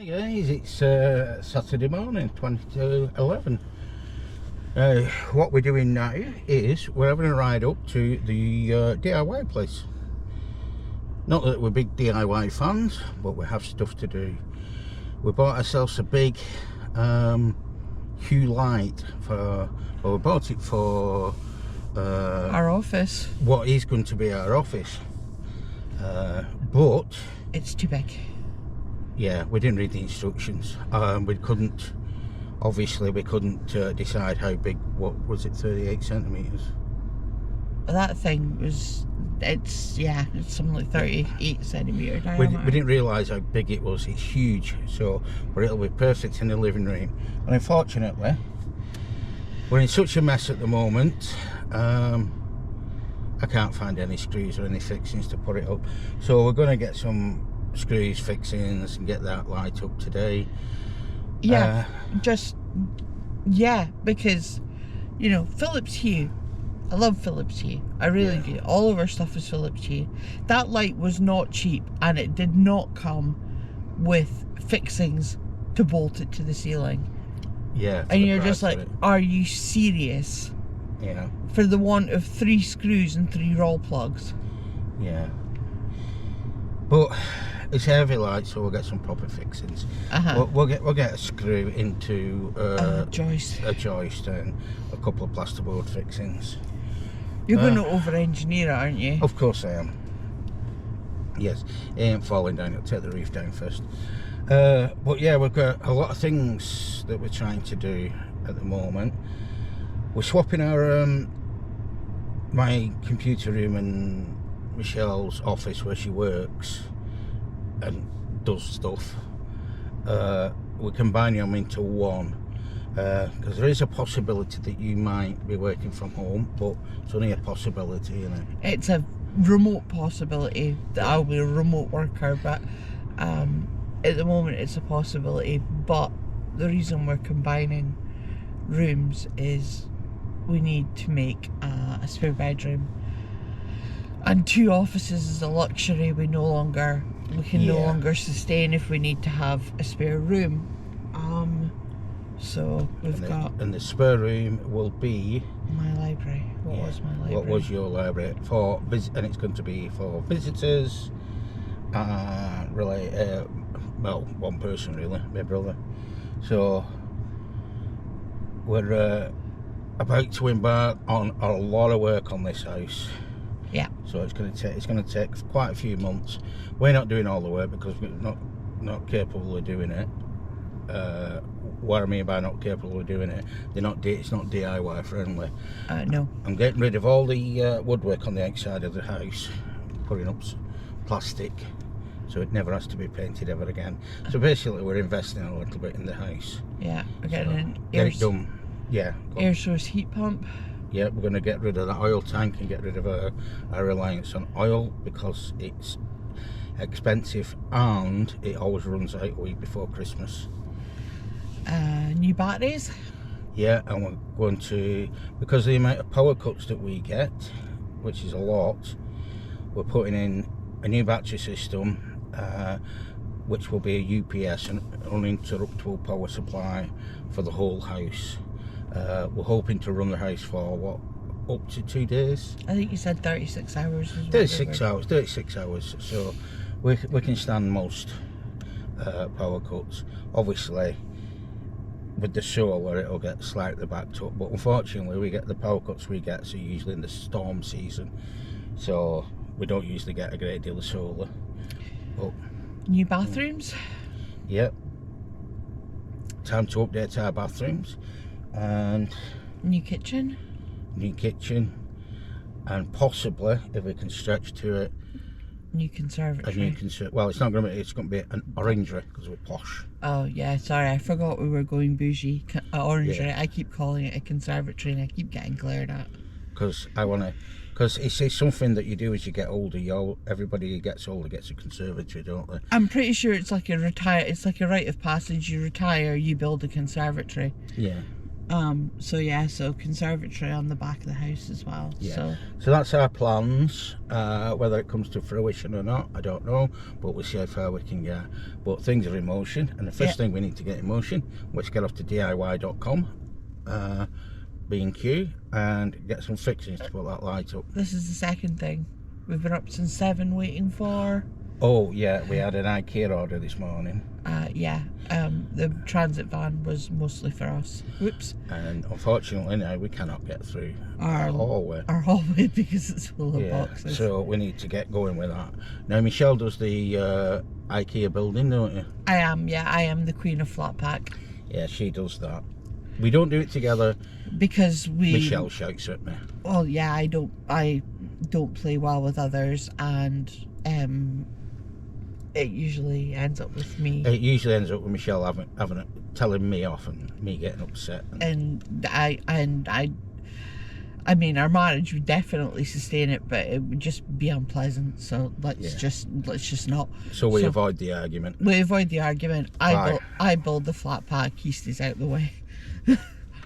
Hey guys, it's Saturday morning, 20 to 11. What we're doing now is we're having a ride up to the DIY place. Not that we're big DIY fans, but we have stuff to do. We bought ourselves a big hue light for, well, we bought it for our office. What is going to be our office, but it's too big. Yeah, we didn't read the instructions. We couldn't decide how big. What was it, 38 centimeters? That thing was, it's something like 38 centimeter We diameter. didn't realise how big it was. It's huge, but it'll be perfect in the living room. And unfortunately, we're in such a mess at the moment. I can't find any screws or any fixings to put it up, so we're going to get some screws, fixings, and get that light up today. Because you know, Philips Hue, I love Philips Hue, I really do. All of our stuff is Philips Hue. That light was not cheap, and it did not come with fixings to bolt it to the ceiling. And you're just like, are you serious? Yeah, for the want of 3 screws and 3 roll plugs. Yeah, but it's heavy light, so we'll get some proper fixings. We'll get a screw into a joist and a couple of plasterboard fixings. You're going to over-engineer it, aren't you? Of course I am. Yes, it ain't falling down. It'll take the roof down first. But yeah, we've got a lot of things that we're trying to do at the moment. We're swapping our my computer room and Michelle's office where she works and does stuff. We're combining them into one, because there is a possibility that you might be working from home, but it's only a possibility, isn't it? It's a remote possibility that I'll be a remote worker, but at the moment it's a possibility. But the reason we're combining rooms is we need to make a spare bedroom, and 2 offices is a luxury we can no longer sustain if we need to have a spare room. So and the spare room will be my library. What was my library? What was your library for? And it's going to be for visitors, well, one person really, my brother. So we're about to embark on a lot of work on this house. Yeah. So it's going to take quite a few months. We're not doing all the work because we're not capable of doing it. What I mean by not capable of doing it, it's not DIY friendly. No. I'm getting rid of all the woodwork on the outside of the house, putting up plastic, so it never has to be painted ever again. So basically, we're investing a little bit in the house. Yeah, we're getting get it done. Yeah. Air source heat pump. Yeah, we're going to get rid of the oil tank and get rid of our reliance on oil, because it's expensive and it always runs out a week before Christmas. New batteries. Yeah, and we're going to, because of the amount of power cuts that we get, which is a lot, we're putting in a new battery system, which will be a UPS, an uninterruptible power supply for the whole house. We're hoping to run the house for what, up to 2 days? I think you said 36 hours. 36 hours. So we can stand most power cuts. Obviously, with the solar, it'll get slightly backed up, but unfortunately, we get the power cuts we get so usually in the storm season. So we don't usually get a great deal of solar. But new bathrooms. Yep. Time to update our bathrooms. And new kitchen, and possibly, if we can stretch to it, new conservatory. Well, it's not going to be. It's going to be an orangery because we're posh. Oh yeah, sorry, I forgot we were going bougie. Orangery. Yeah. I keep calling it a conservatory, and I keep getting glared at. Because it's something that you do as you get older. Everybody who gets older gets a conservatory, don't they? I'm pretty sure it's like a rite of passage. You retire, you build a conservatory. Yeah. So yeah, so conservatory on the back of the house as well. Yeah. So that's our plans. Whether it comes to fruition or not, I don't know. But we'll see how far we can get. But things are in motion, and the first thing we need to get in motion, let's get off to DIY.com, B&Q, and get some fixings to put that light up. This is the second thing. We've been up since 7 waiting for... Oh yeah, we had an IKEA order this morning. The transit van was mostly for us. Whoops. And unfortunately now we cannot get through Our hallway. Our hallway because it's full of boxes. So we need to get going with that. Now Michelle does the IKEA building, don't you? I am the queen of flat pack. Yeah, she does that. We don't do it together because Michelle shouts at me. Well, yeah, I don't play well with others, and it usually ends up with me. It usually ends up with Michelle telling me off and me getting upset. And I mean, our marriage would definitely sustain it, but it would just be unpleasant. So let's just not. So we avoid the argument. We avoid the argument. I build the flat pack. He stays out the way,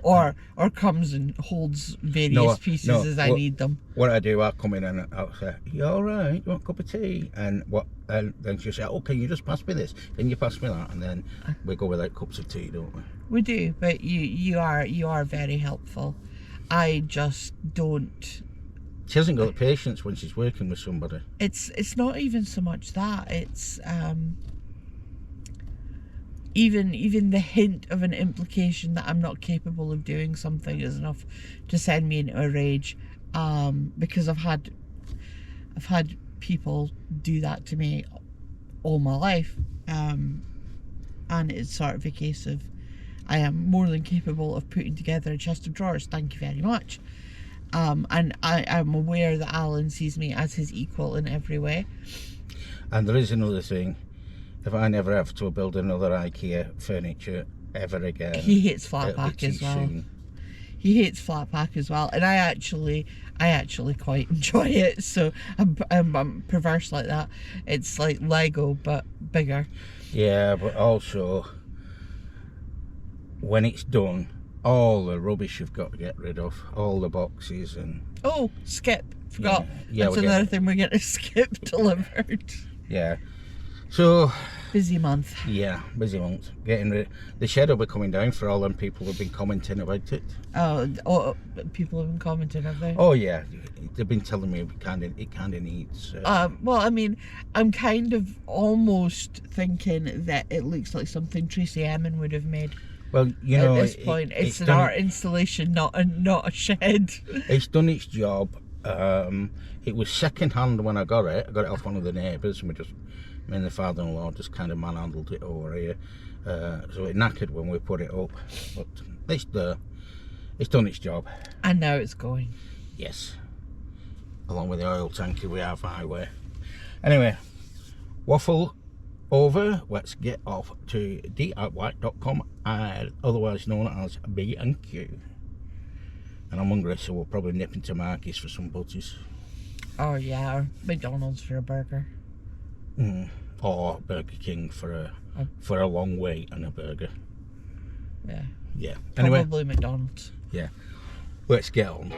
or comes and holds various pieces as I need them. What I do, I come in and I'll say, "You all right? You want a cup of tea?" And then she'll say, "Oh, can you just pass me this? Can you pass me that?" And then we go without cups of tea, don't we? We do, but you are very helpful. I just don't. She hasn't got the patience when she's working with somebody. It's not even so much that. It's even the hint of an implication that I'm not capable of doing something is enough to send me into a rage. Because I've had people do that to me all my life, and it's sort of a case of I am more than capable of putting together a chest of drawers, thank you very much. And I'm aware that Alan sees me as his equal in every way. And there is another thing. If I never have to build another IKEA furniture ever again... He hates flat pack as well. Soon. He hates flat pack as well. And I actually quite enjoy it. So I'm perverse like that. It's like Lego, but bigger. Yeah, but also... when it's done, all the rubbish you've got to get rid of, all the boxes and... Oh, skip. Forgot. Yeah, that's another thing we're getting skip delivered. Yeah. So... busy month. Yeah, busy month. Getting rid... The shed will be coming down for all them people who've been commenting about it. Oh, people have been commenting, have they? Oh, yeah. They've been telling me it kind of needs... Well, I mean, I'm kind of almost thinking that it looks like something Tracy Emin would have made. Well, you know, at this point, it's an art installation, not a shed. It's done its job. It was second hand when I got it. I got it off one of the neighbours, and me and the father-in-law just kind of manhandled it over here. So it knackered when we put it up, but it's done its job. And now it's going. Yes, along with the oil tanker we have highway. Anyway, waffle over, let's get off to DIY.com, otherwise known as B&Q. And I'm hungry, so we'll probably nip into Marky's for some butties. Oh yeah, or McDonald's for a burger. Or Burger King for a long wait and a burger. Yeah. Yeah. Anyway, probably McDonald's. Yeah. Let's get on.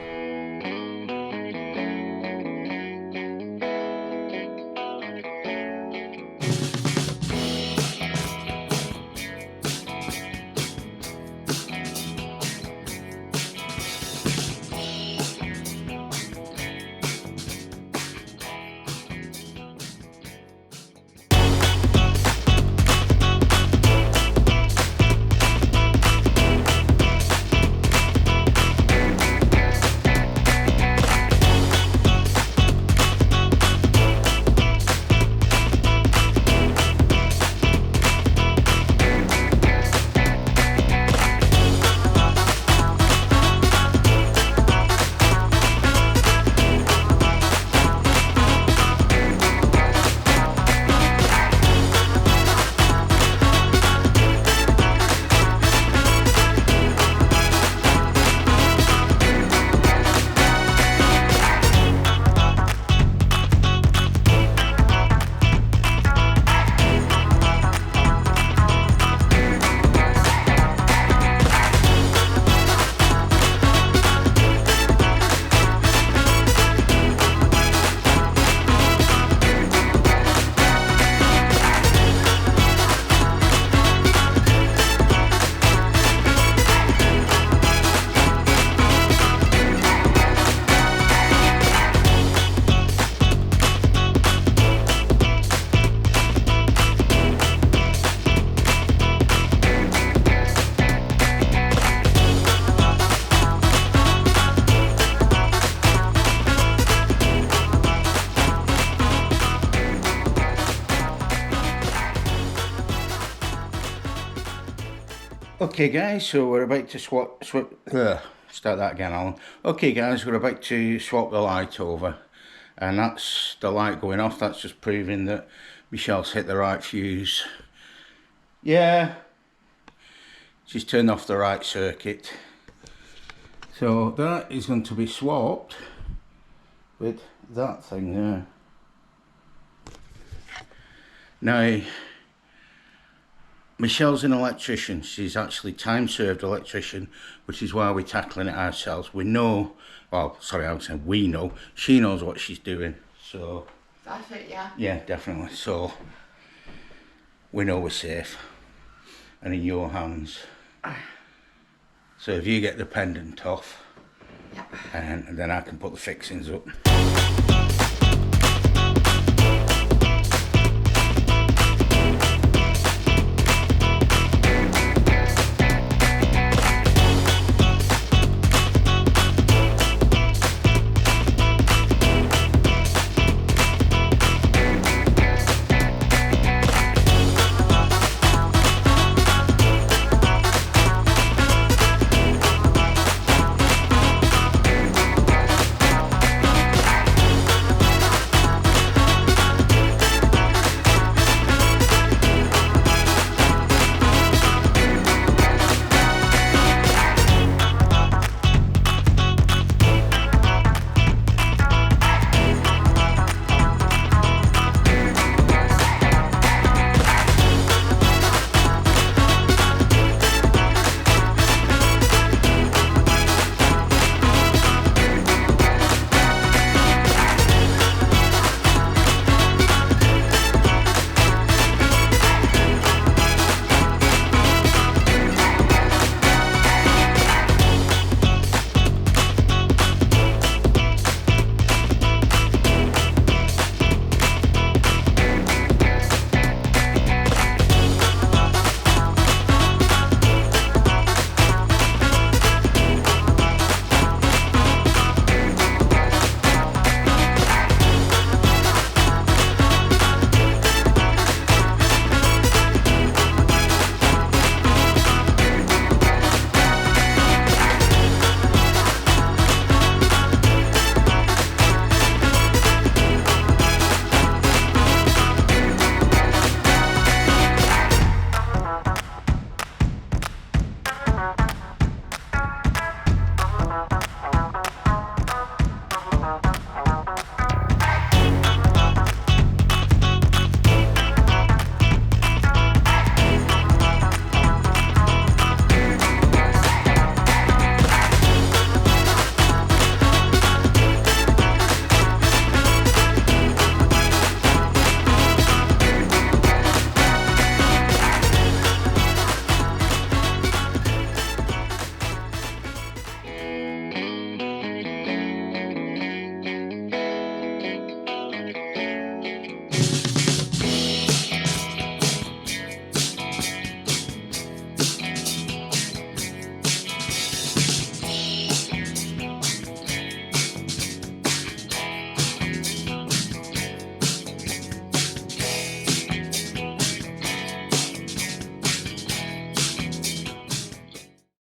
Okay guys, so we're about to start that again, Alan. Okay guys, we're about to swap the light over, and that's the light going off. That's just proving that Michelle's hit the right fuse. Yeah, she's turned off the right circuit. So that is going to be swapped with that thing there. Now, Michelle's an electrician. She's actually time-served electrician, which is why we're tackling it ourselves. We know, well, sorry, I was saying we know. She knows what she's doing, so... That's it, yeah. Yeah, definitely. So, we know we're safe and in your hands. So if you get the pendant off, Yep. and then I can put the fixings up.